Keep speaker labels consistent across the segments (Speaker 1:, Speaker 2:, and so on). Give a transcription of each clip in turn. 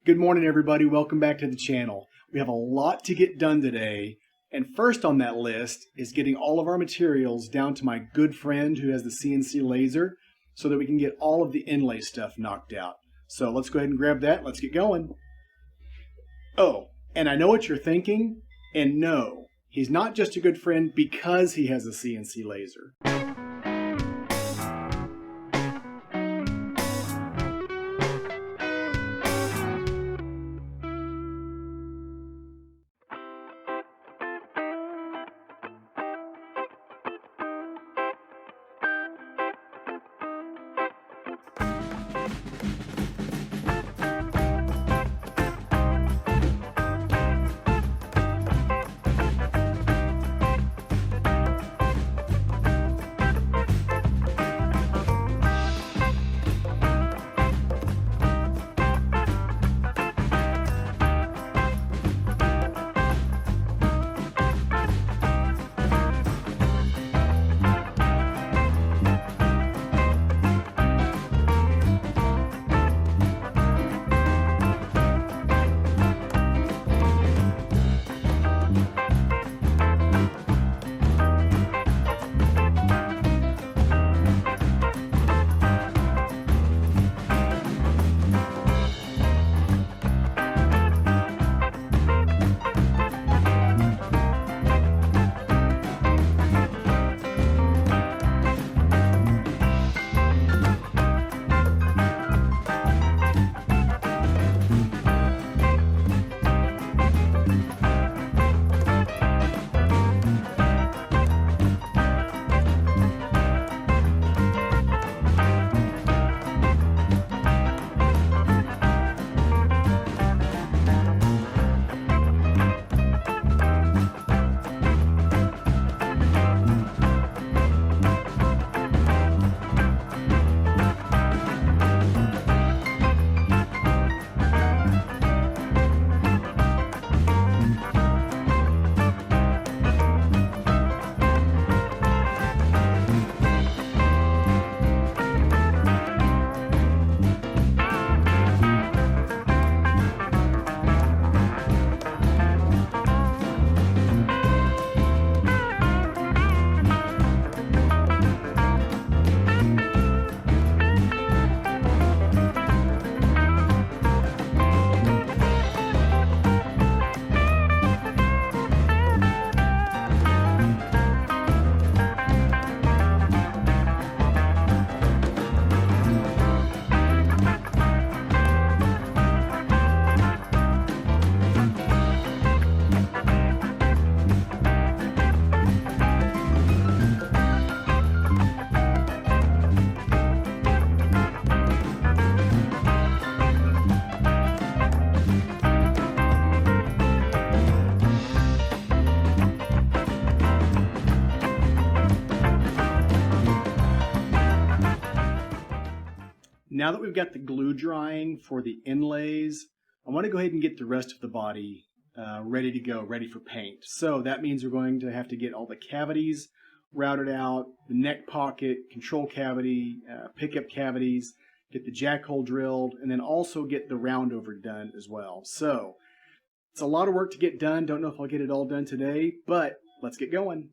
Speaker 1: Good morning, everybody. Welcome back to the channel. We have a lot to get done today, and first on that list is getting all of our materials down to my good friend who has the CNC laser so that we can get all of the inlay stuff knocked out. So let's go ahead and grab that. Let's get going. Oh, and I know what you're thinking, and no, he's not just a good friend because he has a CNC laser. Now that we've got the glue drying for the inlays, I want to go ahead and get the rest of the body ready to go, ready for paint. So that means we're going to have to get all the cavities routed out, the neck pocket, control cavity, pickup cavities, get the jack hole drilled, and then also get the roundover done as well. So it's a lot of work to get done. Don't know if I'll get it all done today, but let's get going.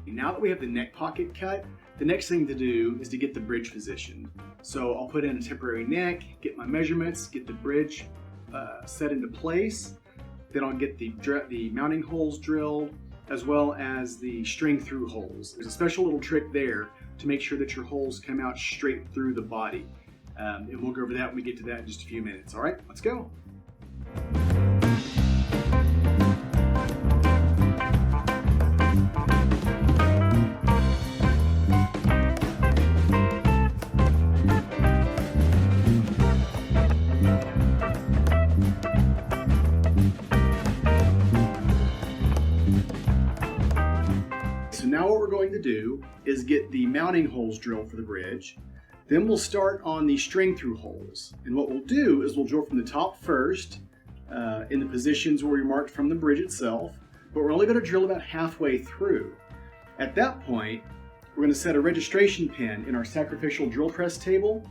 Speaker 1: Now that we have the neck pocket cut, the next thing to do is to get the bridge positioned. So I'll put in a temporary neck, get my measurements, get the bridge set into place. Then I'll get the mounting holes drilled, as well as the string through holes. There's a special little trick there to make sure that your holes come out straight through the body. And we'll go over that when we get to that in just a few minutes. All right, let's go. so now what we're going to do is get the mounting holes drilled for the bridge. Then we'll start on the string through holes. And what we'll do is we'll drill from the top first in the positions where we marked from the bridge itself, but we're only going to drill about halfway through. At that point, we're going to set a registration pin in our sacrificial drill press table.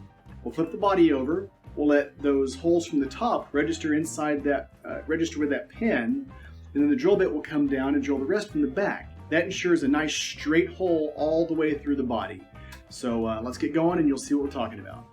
Speaker 1: We'll flip the body over. We'll let those holes from the top register inside that, register with that pin, and then the drill bit will come down and drill the rest from the back. That ensures a nice straight hole all the way through the body. So let's get going and you'll see what we're talking about.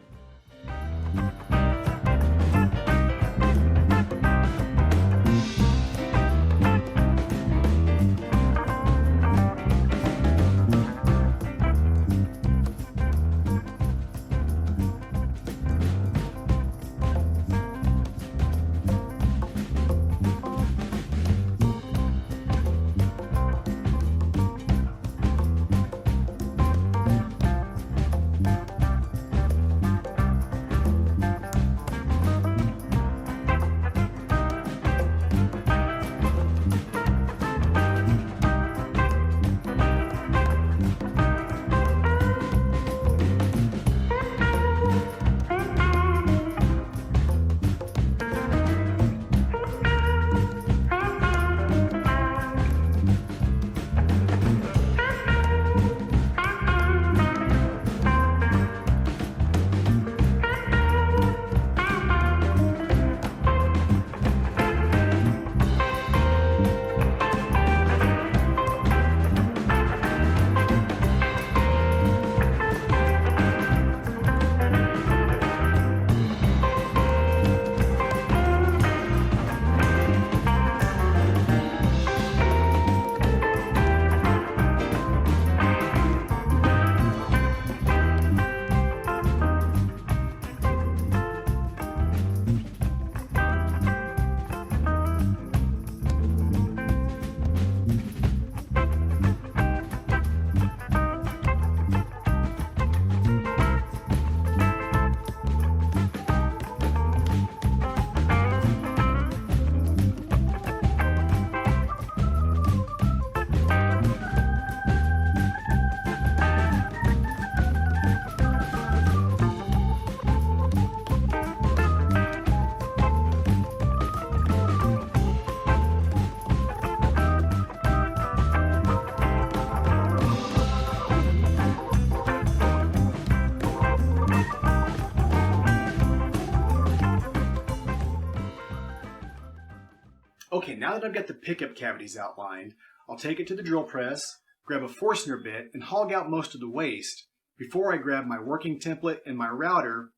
Speaker 1: Okay, now that I've got the pickup cavities outlined, I'll take it to the drill press, grab a Forstner bit, and hog out most of the waste before I grab my working template and my router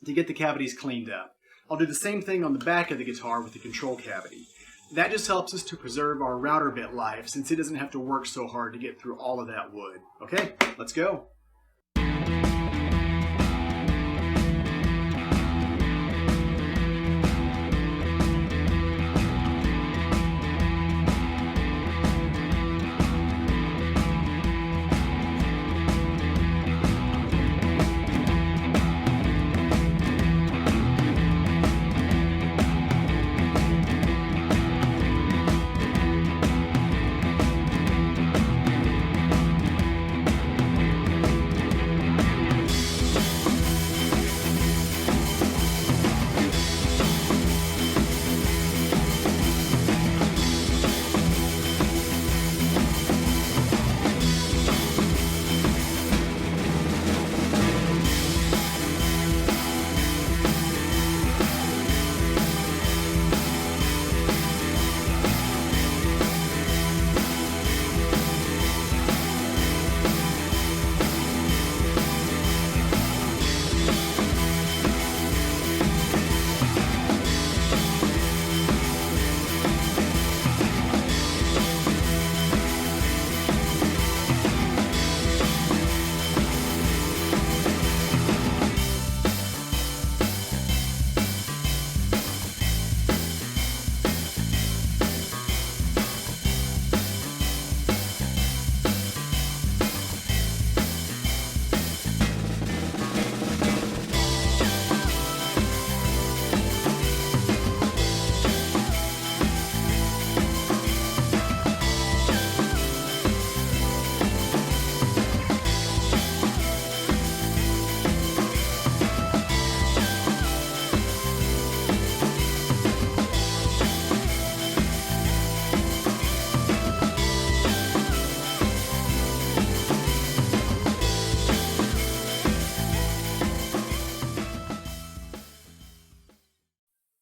Speaker 1: to get the cavities cleaned up. I'll do the same thing on the back of the guitar with the control cavity. That just helps us to preserve our router bit life since it doesn't have to work so hard to get through all of that wood. Okay, let's go.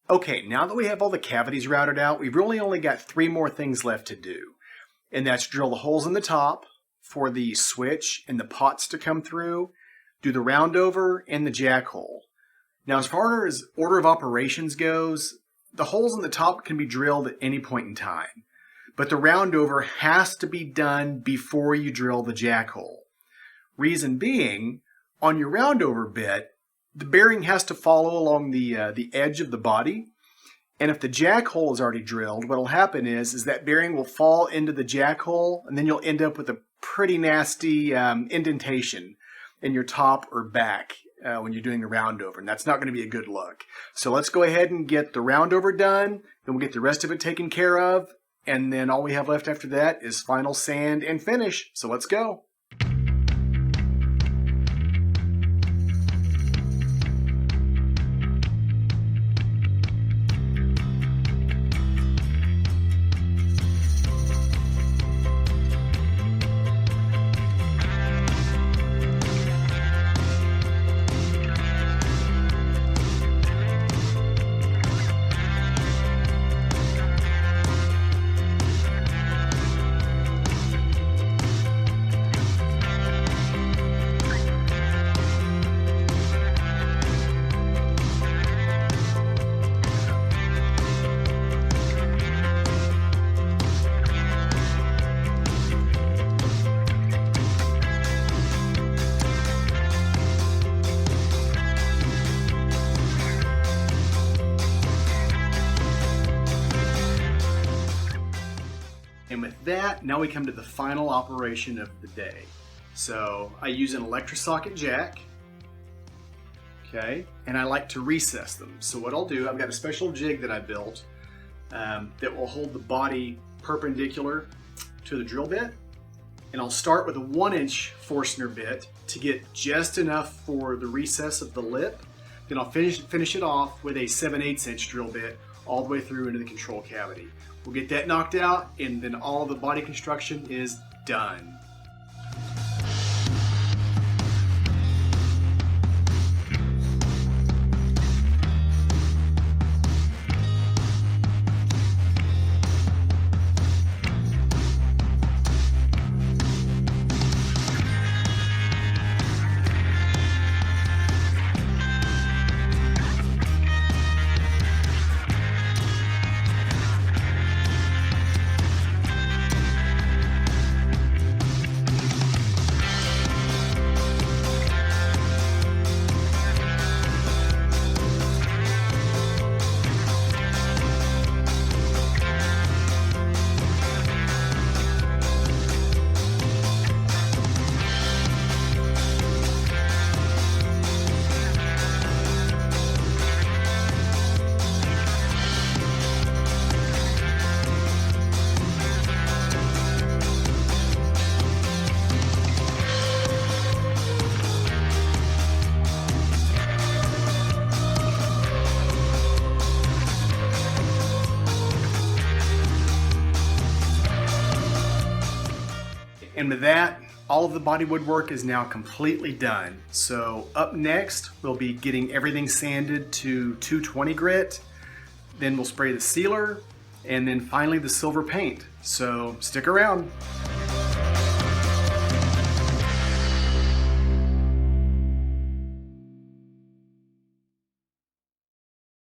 Speaker 1: Okay, now that we have all the cavities routed out, we've really only got 3 more things left to do. And that's drill the holes in the top for the switch and the pots to come through, do the roundover and the jack hole. Now, as far as order of operations goes, the holes in the top can be drilled at any point in time. But the roundover has to be done before you drill the jack hole. Reason being, on your roundover bit, the bearing has to follow along the edge of the body. And if the jack hole is already drilled, what will happen is that bearing will fall into the jack hole, and then you'll end up with a pretty nasty indentation in your top or back when you're doing the roundover. And that's not going to be a good look. So let's go ahead and get the roundover done. Then we'll get the rest of it taken care of. And then all we have left after that is final sand and finish. So let's go. And with that, now we come to the final operation of the day. So I use an electric socket jack, okay, and I like to recess them. So what I'll do, I've got a special jig that I built that will hold the body perpendicular to the drill bit. And I'll start with a 1-inch Forstner bit to get just enough for the recess of the lip. Then I'll finish it off with a 7/8 drill bit all the way through into the control cavity. We'll get that knocked out, and then all the body construction is done. And with that, all of the body woodwork is now completely done. So up next, we'll be getting everything sanded to 220 grit. Then we'll spray the sealer, and then finally the silver paint. So stick around.